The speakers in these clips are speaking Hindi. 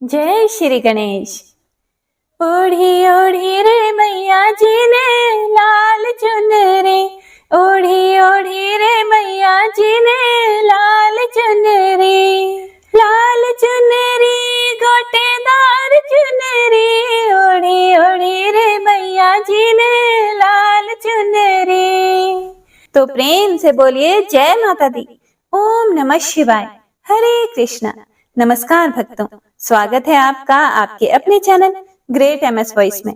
जय श्री गणेश। ओढ़ी ओढ़ी रे मैया जी ने लाल चुनरी, ओढ़ी ओढ़ी रे मैया जी ने लाल चुनरी, लाल चुनरी गोटेदार चुनरी, ओढ़ी ओढ़ी रे मैया जी ने लाल चुनरी। तो प्रेम से बोलिए जय माता दी। ओम नमः शिवाय। हरे कृष्णा। नमस्कार भक्तों, स्वागत है आपका आपके अपने चैनल ग्रेट एमएस वॉइस में।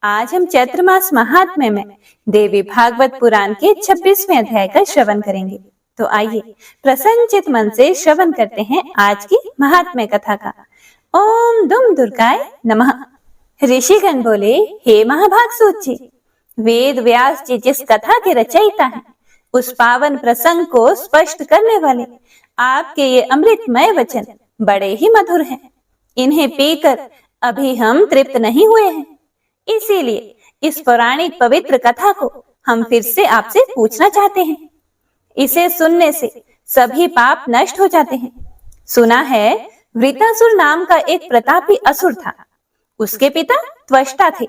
आज हम चैत्र मास महात्म्य में देवी भागवत पुराण के 26वें अध्याय का श्रवण करेंगे। तो आइए प्रसन्नचित मन से श्रवण करते हैं आज की महात्म्य कथा का। ओम दुम दुर्गाय नमः। ऋषिगण बोले, हे महाभागसूत जी, वेद व्यास जी जिस कथा के रचयिता हैं, उस पावन प्रसंग को स्पष्ट करने वाले आपके ये अमृतमय वचन बड़े ही मधुर हैं। इन्हें पीकर अभी हम तृप्त नहीं हुए हैं, इसीलिए इस पौराणिक पवित्र कथा को हम फिर से आपसे पूछना चाहते हैं। इसे सुनने से सभी पाप नष्ट हो जाते हैं। सुना है वृतासुर नाम का एक प्रतापी असुर था। उसके पिता त्वष्टा थे।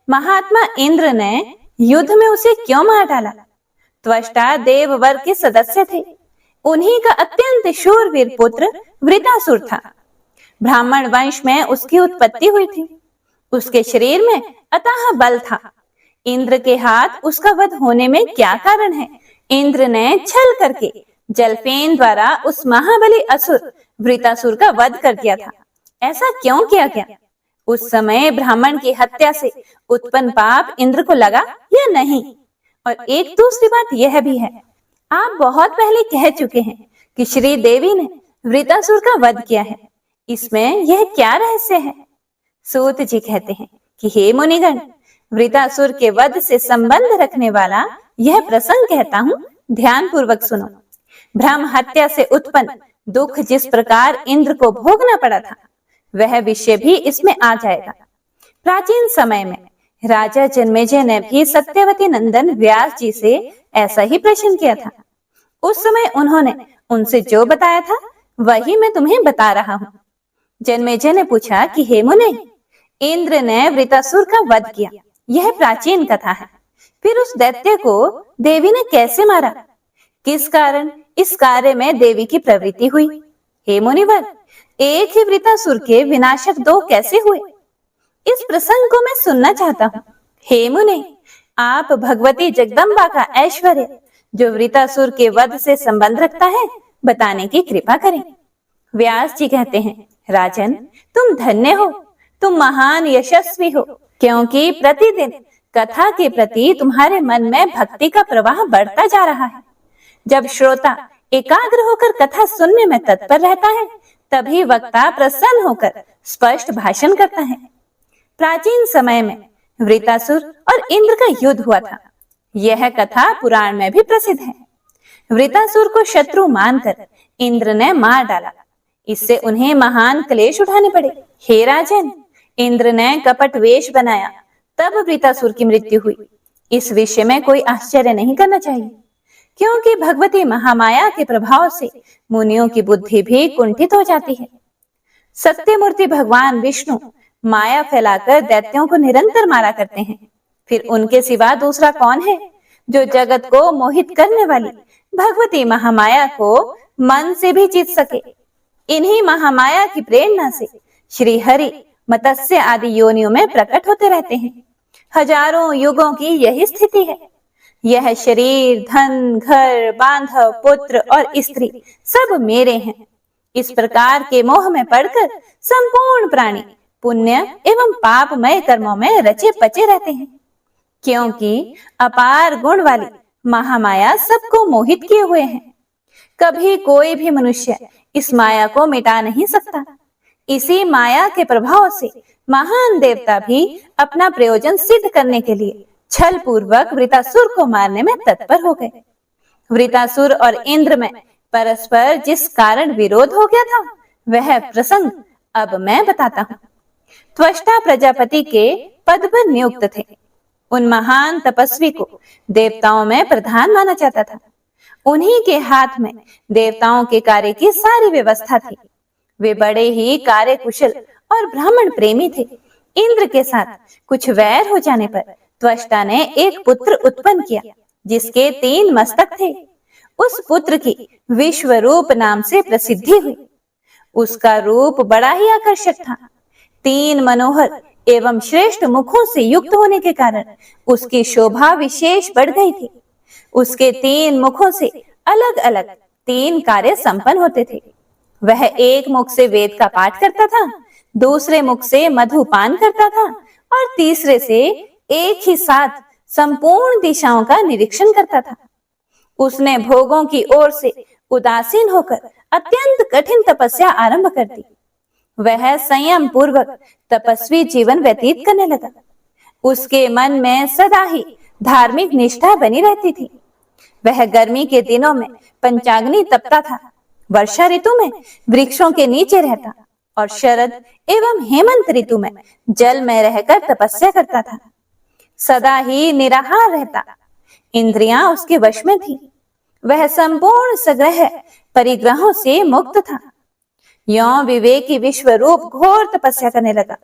महात्मा इंद्र ने युद्ध में उसे क्यों मार डाला? त्वष्टा देव वर्ग के सदस्य थे। उन्हीं का अत्यंत शूरवीर पुत्र वृतासुर था। ब्राह्मण वंश में उसकी उत्पत्ति हुई थी। उसके शरीर में अथाह बल था। इंद्र के हाथ उसका वध होने में क्या कारण है? इंद्र ने छल करके जलफेन द्वारा उस महाबली असुर वृतासुर का वध कर दिया था। ऐसा क्यों किया गया? उस समय ब्राह्मण की हत्या से उत्पन्न पाप इंद्र को लगा या नहीं? और एक दूसरी बात यह भी है, आप बहुत पहले कह चुके हैं कि श्री देवी ने वृतासुर का वध किया है। इसमें यह क्या रहस्य है? सूत जी कहते हैं कि हे मुनिगण, वृतासुर के वध से संबंध रखने वाला यह प्रसंग कहता हूँ, ध्यान पूर्वक सुनो। ब्रह्म हत्या से उत्पन्न दुख जिस प्रकार इंद्र को भोगना पड़ा था, वह विषय भी इसमें आ जाएगा। प्राचीन समय में राजा जन्मेजय ने भी सत्यवती नंदन व्यास जी से ऐसा ही प्रश्न किया था। उस समय उन्होंने उनसे जो बताया था वही मैं तुम्हें बता रहा हूँ। जन्मेजय ने पूछा कि हे मुने, इंद्र ने वृतासुर का वध किया, यह प्राचीन कथा है। फिर उस दैत्य को देवी ने कैसे मारा? किस कारण इस कार्य में देवी की प्रवृत्ति हुई? हे मुनिवर, एक ही वृतासुर के विनाशक दो कैसे हुए? इस प्रसंग को मैं सुनना चाहता हूँ। हे मुने, आप भगवती जगदम्बा का ऐश्वर्य जो वृतासुर के वध से संबंध रखता है बताने की कृपा करें। व्यास जी कहते हैं, राजन, तुम धन्य हो, तुम महान यशस्वी हो, क्योंकि प्रतिदिन कथा के प्रति तुम्हारे मन में भक्ति का प्रवाह बढ़ता जा रहा है। जब श्रोता एकाग्र होकर कथा सुनने में तत्पर रहता है, तभी वक्ता प्रसन्न होकर स्पष्ट भाषण करता है। प्राचीन समय में वृतासुर और इंद्र का युद्ध हुआ था। यह कथा पुराण में भी प्रसिद्ध है। वृतासुर को शत्रु मानकर इंद्र ने मार डाला। इससे उन्हें महान क्लेश उठाने पड़े। हे राजन, इंद्र ने कपट वेश बनाया, तब वृतासुर की मृत्यु हुई। इस विषय में कोई आश्चर्य नहीं करना चाहिए, क्योंकि भगवती महामाया के प्रभाव से मुनियों की बुद्धि भी कुंठित हो जाती है। सत्यमूर्ति भगवान विष्णु माया फैलाकर दैत्यों को निरंतर मारा करते हैं। फिर उनके सिवा दूसरा कौन है जो जगत को मोहित करने वाली भगवती महामाया को मन से भी जीत सके? इन्हीं महामाया की प्रेरणा से श्री हरि मत्स्य आदि योनियों में प्रकट होते रहते हैं। हजारों युगों की यही स्थिति है। यह शरीर, धन, घर, बांधव, पुत्र और स्त्री सब मेरे हैं। इस प्रकार के मोह में पड़कर संपूर्ण प्राणी पुण्य एवं पापमय कर्मों में रचे पचे रहते हैं, क्योंकि अपार गुण वाली महामाया सबको मोहित किए हुए हैं। कभी कोई भी मनुष्य इस माया को मिटा नहीं सकता। इसी माया के प्रभाव से महान देवता भी अपना प्रयोजन सिद्ध करने के लिए छल पूर्वक वृतासुर को मारने में तत्पर हो गए। वृतासुर और इंद्र में परस्पर जिस कारण विरोध हो गया था, वह प्रसंग अब मैं बताता हूँ। त्वष्टा प्रजापति के पद पर नियुक्त थे। उन महान तपस्वी को देवताओं में प्रधान माना जाता था। उन्हीं के हाथ में देवताओं के कार्य की सारी व्यवस्था थी। वे बड़े ही कार्य कुशल और ब्राह्मण प्रेमी थे। इंद्र के साथ कुछ वैर हो जाने पर त्वष्टा ने एक पुत्र उत्पन्न किया जिसके 3 मस्तक थे। उस पुत्र की विश्वरूप नाम से प्रसिद्धि हुई। उसका रूप बड़ा ही आकर्षक था। 3 मनोहर एवं श्रेष्ठ मुखों से युक्त होने के कारण उसकी शोभा विशेष बढ़ गई थी। उसके 3 मुखों से अलग अलग 3 कार्य संपन्न होते थे। वह एक मुख से वेद का पाठ करता था, दूसरे मुख से मधुपान करता था और तीसरे से एक ही साथ संपूर्ण दिशाओं का निरीक्षण करता था। उसने भोगों की ओर से उदासीन होकर अत्यंत कठिन तपस्या आरंभ कर दी। वह संयम पूर्वक तपस्वी जीवन व्यतीत करने लगा। उसके मन में सदा ही धार्मिक निष्ठा बनी रहती थी। वह गर्मी के दिनों में पंचाग्नि तपता था, वर्षा ऋतु में वृक्षों के नीचे रहता और शरद एवं हेमंत ऋतु में जल में रहकर तपस्या करता था। सदा ही निराहार रहता। इंद्रियां उसके वश में थी। वह संपूर्ण सग्रह परिग्रहों से मुक्त था। यों विवेकी विश्वरूप घोर तपस्या करने लगा,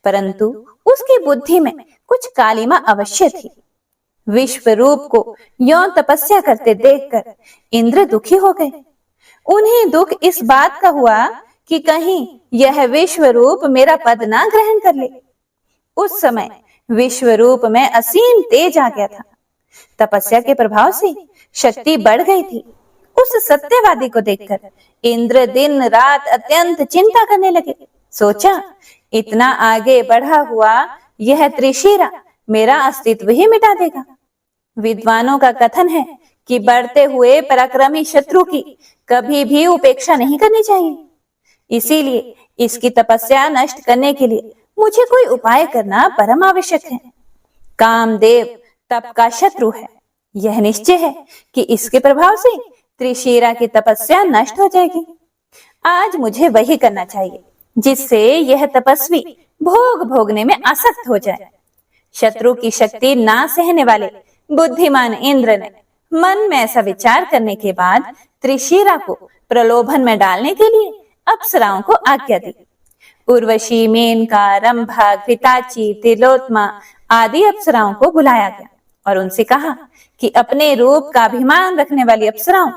परंतु उसकी बुद्धि में कुछ कालिमा अवश्य थी। विश्वरूप को यों तपस्या करते देखकर इंद्र दुखी हो गए। उन्हें दुख इस बात का हुआ कि कहीं यह विश्वरूप मेरा पद ना ग्रहण कर ले। उस समय विश्वरूप में असीम तेज आ गया था। तपस्या के प्रभाव से शक्ति बढ़ गई थी। उस सत्यवादी को देखकर इंद्र दिन रात अत्यंत चिंता करने लगे। सोचा, इतना आगे बढ़ा हुआ यह त्रिशिरा मेरा अस्तित्व ही मिटा देगा। विद्वानों का कथन है कि बढ़ते हुए पराक्रमी शत्रु की कभी भी उपेक्षा नहीं करनी चाहिए। इसीलिए इसकी तपस्या नष्ट करने के लिए मुझे कोई उपाय करना परम आवश्यक है। कामदेव तप का शत्रु है। यह निश्चय है कि इसके प्रभाव से त्रिशिरा की तपस्या नष्ट हो जाएगी। आज मुझे वही करना चाहिए जिससे यह तपस्वी भोग भोगने में आसक्त हो जाए। शत्रु की शक्ति ना सहने वाले बुद्धिमान इंद्र ने मन में ऐसा विचार करने के बाद त्रिशिरा को प्रलोभन में डालने के लिए अप्सराओं को आज्ञा दी। उर्वशी, मेनका, रंभा, घृताची, तिलोत्मा आदि अप्सराओं को बुलाया गया और उनसे कहा कि अपने रूप का अभिमान रखने वाली अप्सराओं,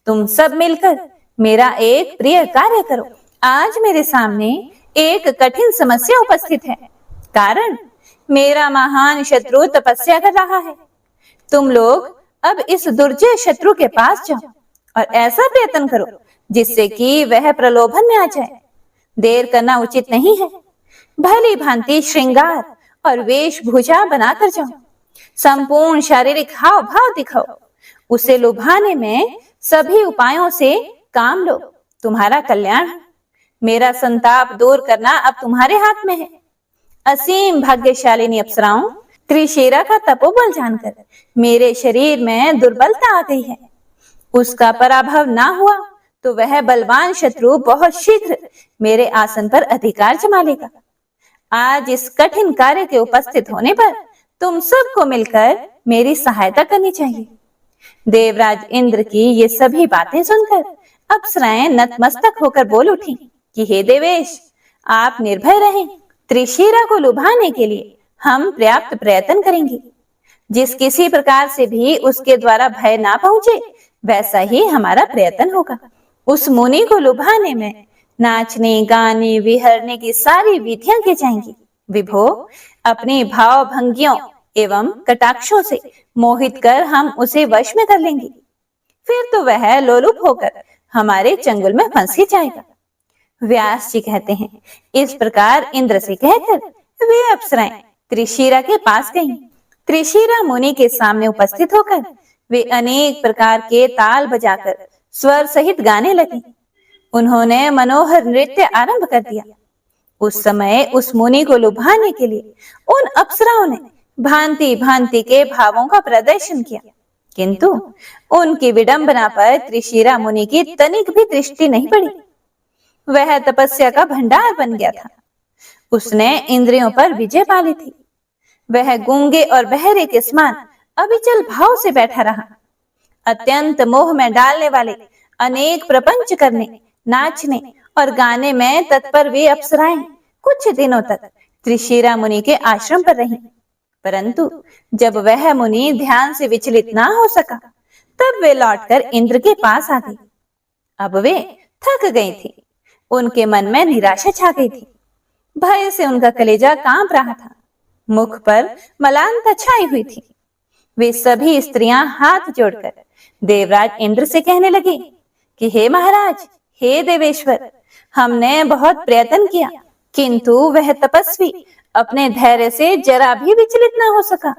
तुम सब मिलकर मेरा एक प्रिय कार्य करो। आज मेरे सामने एक कठिन समस्या उपस्थित है। कारण, मेरा महान शत्रु तपस्या कर रहा है। तुम लोग अब इस दुर्जय शत्रु के पास जाओ और ऐसा प्रयत्न करो जिससे कि वह प्रलोभन में आ जाए। देर करना उचित नहीं है। भली भांति श्रृंगार और वेशभूषा बनाकर जाओ। संपूर्ण शारीरिक हाव भाव दिखाओ। उसे लुभाने में सभी उपायों से काम लो। तुम्हारा कल्याण, मेरा संताप दूर करना अब तुम्हारे हाथ में है। असीम भाग्यशालिनी अप्सराओं, त्रिशिरा का तपोबल जानकर मेरे शरीर में दुर्बलता आ गई है। उसका पराभव ना हुआ तो वह बलवान शत्रु बहुत शीघ्र मेरे आसन पर अधिकार जमा लेगा। आज इस कठिन कार्य के उपस्थित होने पर तुम सबको मिलकर मेरी सहायता करनी चाहिए। देवराज इंद्र की ये सभी बातें सुनकर अप्सराएं नतमस्तक होकर बोल उठी कि हे देवेश, आप निर्भय रहें। त्रिशिरा को लुभाने के लिए हम पर्याप्त प्रयत्न करेंगे। जिस किसी प्रकार से भी उसके द्वारा भय ना पहुंचे, वैसा ही हमारा प्रयत्न होगा। उस मुनि को लुभाने में नाचने, गाने, विहरने की सारी विधियां की जाएंगी। विभो, अपनी भाव भंगियों एवं कटाक्षों से मोहित कर हम उसे वश में कर लेंगे। फिर तो वह लोलुप होकर हमारे चंगुल में फंस ही जाएगा। व्यास जी कहते हैं, इस प्रकार इंद्र से कहकर वे अप्सराएं त्रिशिरा के पास गईं। त्रिशिरा मुनि के सामने उपस्थित होकर वे अनेक प्रकार के ताल बजाकर स्वर सहित गाने लगे। उन्होंने मनोहर नृत्य आरंभ कर दिया। उस समय उस मुनि को लुभाने के लिए उन अप्सराओं ने भांति भांति के भावों का प्रदर्शन किया, किंतु उनकी विडंबना पर त्रिशिरा मुनि की तनिक भी दृष्टि नहीं पड़ी। वह तपस्या का भंडार बन गया था। उसने इंद्रियों पर विजय पा ली थी। वह गूंगे और बहरे के समान अविचल भाव से बैठा रहा। अत्यंत मोह में डालने वाले अनेक प्रपंच करने, नाचने और गाने में तत्पर वे अप्सराएं कुछ दिनों तक त्रिशिरा मुनि के आश्रम पर रही, परंतु जब वह मुनि ध्यान से विचलित ना हो सका, तब वे लौटकर इंद्र के पास आ गई। अब वे थक गई थी, उनके मन में निराशा छा गई थी। भय से उनका कलेजा कांप रहा था, मुख पर मलानता छाई हुई थी। वे सभी स्त्रियां हाथ जोड़कर देवराज इंद्र से कहने लगी कि हे महाराज, हे देवेश्वर, हमने बहुत प्रयत्न किया, किंतु वह तपस्वी अपने धैर्य से जरा भी विचलित न हो सका।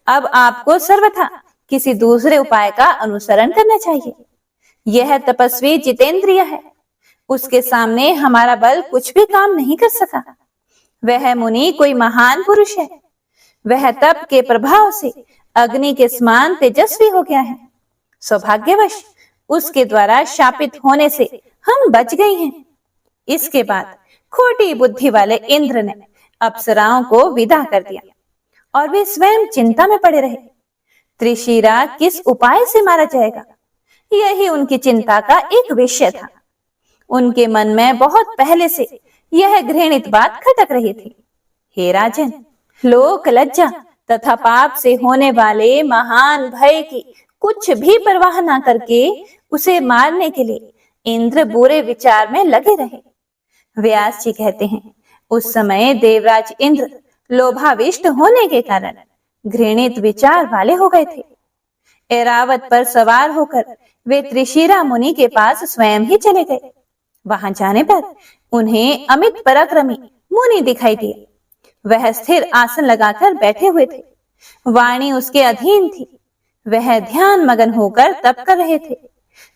अब आपको सर्वथा किसी दूसरे उपाय का अनुसरण करना चाहिए। यह तपस्वी जितेंद्रिय है, उसके सामने हमारा बल कुछ भी काम नहीं कर सका। वह मुनि कोई महान पुरुष है, वह तप के प्रभाव से अग्नि के समान तेजस्वी हो गया है। सौभाग्यवश उसके द्वारा शापित होने से हम बच गए हैं। इसके बाद खोटी बुद्धि वाले इंद्र ने अप्सराओं को विदा कर दिया और वे स्वयं चिंता में पड़े रहे। त्रिशिरा किस उपाय से मारा जाएगा, यही उनकी चिंता का एक विषय था। उनके मन में बहुत पहले से यह घृणित बात खटक रही थी। हे राजन, लोक लज्जा तथा पाप से होने वाले महान भय की कुछ भी परवाह न करके उसे मारने के लिए इंद्र बुरे विचार में लगे रहे। व्यास जी कहते हैं, उस समय देवराज इंद्र लोभाविष्ट होने के कारण घृणित विचार वाले हो गए थे। ऐरावत पर सवार होकर वे त्रिशिरा मुनि के पास स्वयं ही चले गए। वहां जाने पर उन्हें अमित पराक्रमी मुनि दिखाई दिए। वह स्थिर आसन लगाकर बैठे हुए थे, वाणी उसके अधीन थी। वह ध्यान मगन होकर तप कर रहे थे।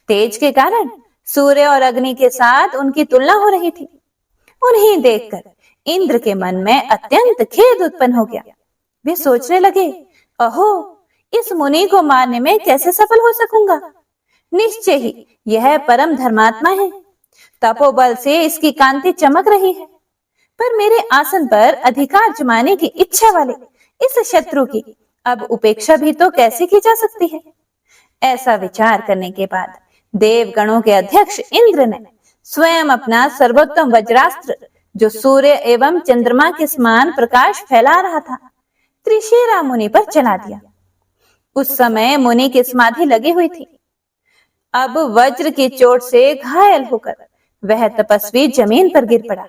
तेज के कारण सूर्य और अग्नि के साथ उनकी तुलना हो रही थी। उन्हें देखकर इंद्र के मन में अत्यंत खेद उत्पन्न हो गया। वे सोचने लगे, अहो, इस मुनि को मारने में कैसे सफल हो सकूंगा। निश्चय ही यह परम धर्मात्मा है, तपोबल से इसकी कांति चमक रही है, पर मेरे आसन पर अधिकार जमाने की इच्छा वाले इस शत्रु की अब उपेक्षा भी तो कैसे की जा सकती है। ऐसा विचार करने के बाद देवगणों के अध्यक्ष इंद्र ने स्वयं अपना सर्वोत्तम वज्रास्त्र, जो सूर्य एवं चंद्रमा के समान प्रकाश फैला रहा था, त्रिशिरा मुनि पर चला दिया। उस समय मुनि की समाधि लगी हुई थी। अब वज्र की चोट से घायल होकर वह तपस्वी जमीन पर गिर पड़ा।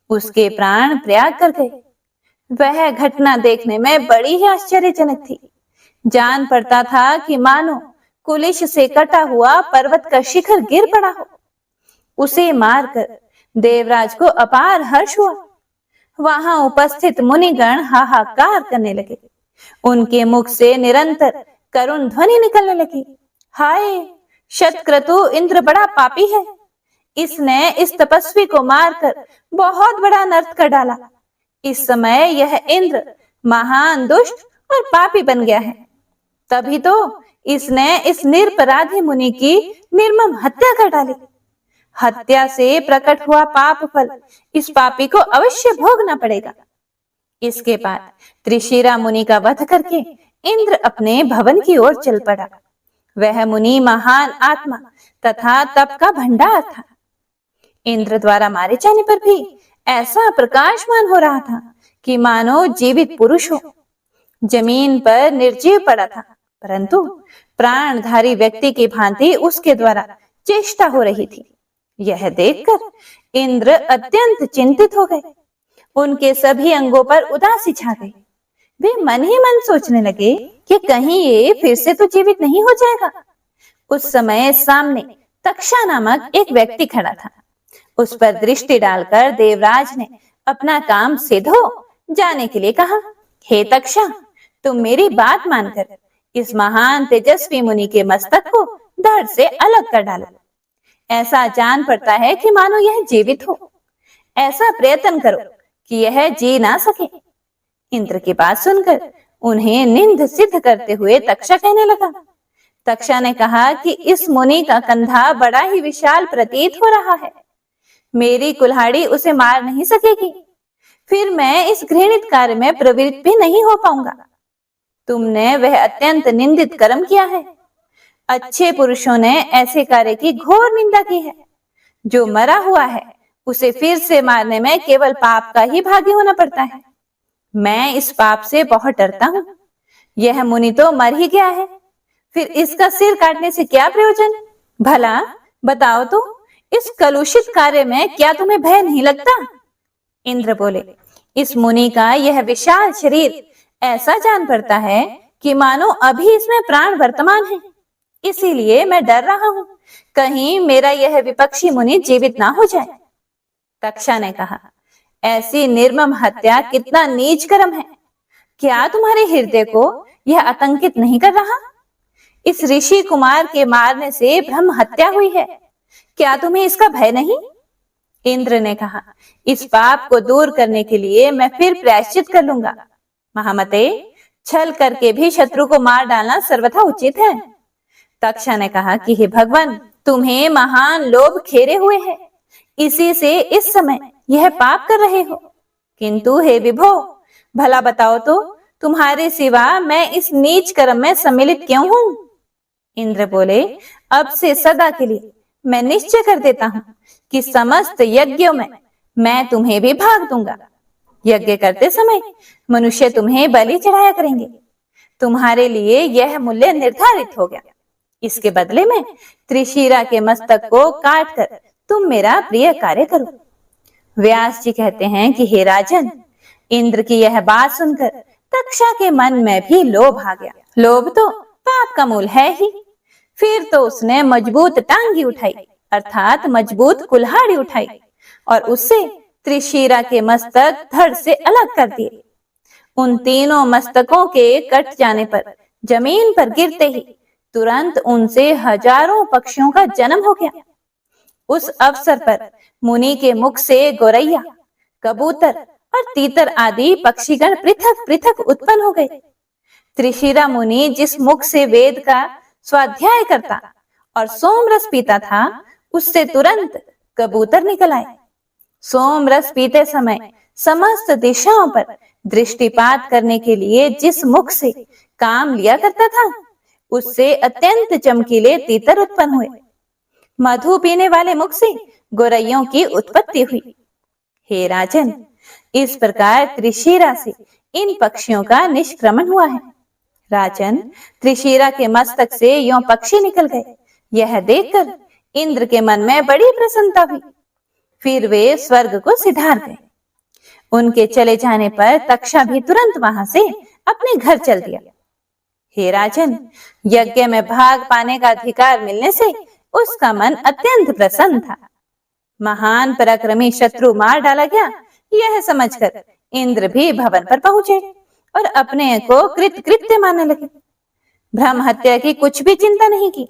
उसके प्राण त्याग कर गए। वह घटना देखने में बड़ी ही आश्चर्यजनक थी। जान पड़ता था कि मानो कुलिश से कटा हुआ पर्वत का शिखर गिर पड़ा हो। उसे मारकर देवराज को अपार हर्ष हुआ। वहां उपस्थित मुनिगण हाहाकार करने लगे। उनके मुख से निरंतर करुण ध्वनि निकलने लगी। हाय, शतक्रतु इंद्र बड़ा पापी है। इसने इस तपस्वी को मारकर बहुत बड़ा अनर्थ कर डाला। इस समय यह इंद्र महान दुष्ट और पापी बन गया है। तभी तो इसने इस निरपराधी मुनि की निर्मम हत्या कर डाली। हत्या से प्रकट हुआ पाप फल इस पापी को अवश्य भोगना पड़ेगा। इसके बाद त्रिशिरा मुनि का वध करके इंद्र अपने भवन की ओर चल पड़ा। वह मुनि महान आत्मा तथा तप का भंडार था। इंद्र द्वारा मारे जाने पर भी ऐसा प्रकाशमान हो रहा था कि मानो जीवित पुरुष हो। जमीन पर निर्जीव पड़ा था, परंतु प्राणधारी व्यक्ति की भांति उसके द्वारा चेष्टा हो रही थी। यह देखकर इंद्र अत्यंत चिंतित हो गए। उनके सभी अंगों पर उदासी छा गई। वे मन ही मन सोचने लगे कि कहीं ये फिर से तो जीवित नहीं हो जाएगा। उस समय सामने तक्षा नामक एक व्यक्ति खड़ा था। उस पर दृष्टि डालकर देवराज ने अपना काम सिद्ध हो जाने के लिए कहा, हे तक्षा, तुम मेरी बात मानकर इस महान तेजस्वी मुनि के मस्तक को धड़ से अलग कर डालो। ऐसा जान पड़ता है कि मानो यह जीवित हो। ऐसा प्रयत्न करो कि यह जी ना सके। इंद्र की बात सुनकर उन्हें निंद सिद्ध करते हुए तक्षा कहने लगा। तक्षा ने कहा कि इस मुनि का कंधा बड़ा ही विशाल प्रतीत हो रहा है। मेरी कुल्हाड़ी उसे मार नहीं सकेगी। फिर मैं इस घृणित कार्य में प्रवृत्त भी नहीं हो पाऊंगा। तुमने वह अत्यंत निंदित कर्म किया है। अच्छे पुरुषों ने ऐसे कार्य की घोर निंदा की है। जो मरा हुआ है उसे फिर से मारने में केवल पाप का ही भागी होना पड़ता है। मैं इस पाप से बहुत डरता हूँ। यह मुनि तो मर ही गया है, फिर इसका सिर काटने से क्या प्रयोजन? भला बताओ तो, इस कलुषित कार्य में क्या तुम्हें भय नहीं लगता? इंद्र बोले, इस मुनि का यह विशाल शरीर ऐसा जान पड़ता है कि मानो अभी इसमें प्राण वर्तमान है, इसीलिए मैं डर रहा हूं, कहीं मेरा यह विपक्षी मुनि जीवित ना हो जाए। तक्षा ने कहा, ऐसी निर्मम हत्या कितना नीच कर्म है। क्या तुम्हारे हृदय को यह आतंकित नहीं कर रहा? इस ऋषि कुमार के मारने से ब्रह्म हत्या हुई है, क्या तुम्हें इसका भय नहीं? इंद्र ने कहा, इस पाप को दूर करने के लिए मैं फिर प्रायश्चित कर लूंगा। महामते, छल करके भी शत्रु को मार डालना सर्वथा उचित है। तक्षा ने कहा कि हे भगवान, तुम्हें महान लोभ खेरे हुए है, इसी से इस समय यह पाप कर रहे हो। किंतु हे विभो, भला बताओ तो, तुम्हारे सिवा मैं इस नीच कर्म में सम्मिलित क्यों हूं? इंद्र बोले, अब से सदा के लिए मैं निश्चय कर देता हूं कि समस्त यज्ञों में मैं तुम्हें भी भाग दूंगा। यज्ञ करते समय मनुष्य तुम्हें बलि चढ़ाया करेंगे। तुम्हारे लिए यह मूल्य निर्धारित हो गया। इसके बदले में त्रिशिरा के मस्तक को काट कर तुम मेरा प्रिय कार्य करो। व्यास जी कहते हैं कि हे राजन, इंद्र की यह बात सुनकर तक्षा के मन में भी लोभ आ गया। लोभ तो पाप का मूल है ही। फिर तो उसने मजबूत टांगी उठाई, अर्थात मजबूत कुल्हाड़ी उठाई, और उससे त्रिशिरा के मस्तक धड़ से अलग कर दिए। उन तीनों मस्तकों के कट जाने पर जमीन पर गिरते ही तुरंत उनसे हजारों पक्षियों का जन्म हो गया। उस अवसर पर मुनि के मुख से गोरैया, कबूतर और तीतर आदि पक्षीगण पृथक पृथक उत्पन्न हो गए। त्रिशिरा मुनि जिस मुख से वेद का स्वाध्याय करता और सोम रस पीता था, उससे तुरंत कबूतर निकल आए। सोम रस पीते समय समस्त दिशाओं पर दृष्टिपात करने के लिए जिस मुख से काम लिया करता था, उससे अत्यंत चमकीले तीतर उत्पन्न हुए। मधु पीने वाले मुख से गोरैयों की उत्पत्ति हुई। हे राजन, इस प्रकार त्रिशिरा से इन पक्षियों का निष्क्रमण हुआ है। राजन, त्रिशिरा के मस्तक से यों पक्षी निकल गए, यह देखकर इंद्र के मन में बड़ी प्रसन्नता हुई। फिर वे स्वर्ग को सिधार गए। उनके चले जाने पर तक्षा भी तुरंत वहां से अपने घर चल दिया। हे राजन, यज्ञ में भाग पाने का अधिकार मिलने से उसका मन अत्यंत प्रसन्न था। महान पराक्रमी शत्रु मार डाला गया, यह समझकर इंद्र भी भवन पर पहुंचे और अपने को कृत्य मानने लगे। ब्रह्म हत्या की कुछ भी चिंता नहीं की।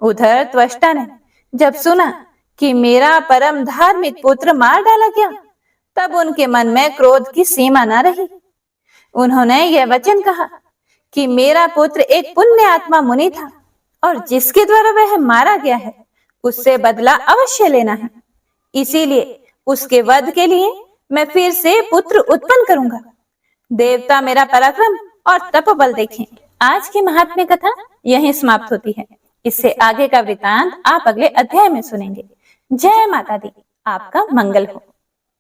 उधर त्वष्टा ने जब सुना कि मेरा परम धार्मिक पुत्र मार डाला गया, तब उनके मन में क्रोध की सीमा न रही। उन्होंने यह वचन कहा कि मेरा पुत्र एक पुण्य आत्मा मुनि था और जिसके द्वारा वह मारा गया है, उससे बदला अवश्य लेना है। इसीलिए उसके वध के लिए मैं फिर से पुत्र उत्पन्न करूंगा। देवता मेरा पराक्रम और तप बल देखें। आज की महात्म्य कथा यहीं समाप्त होती है। इससे आगे का वृतांत आप अगले अध्याय में सुनेंगे। जय माता दी, आपका मंगल हो।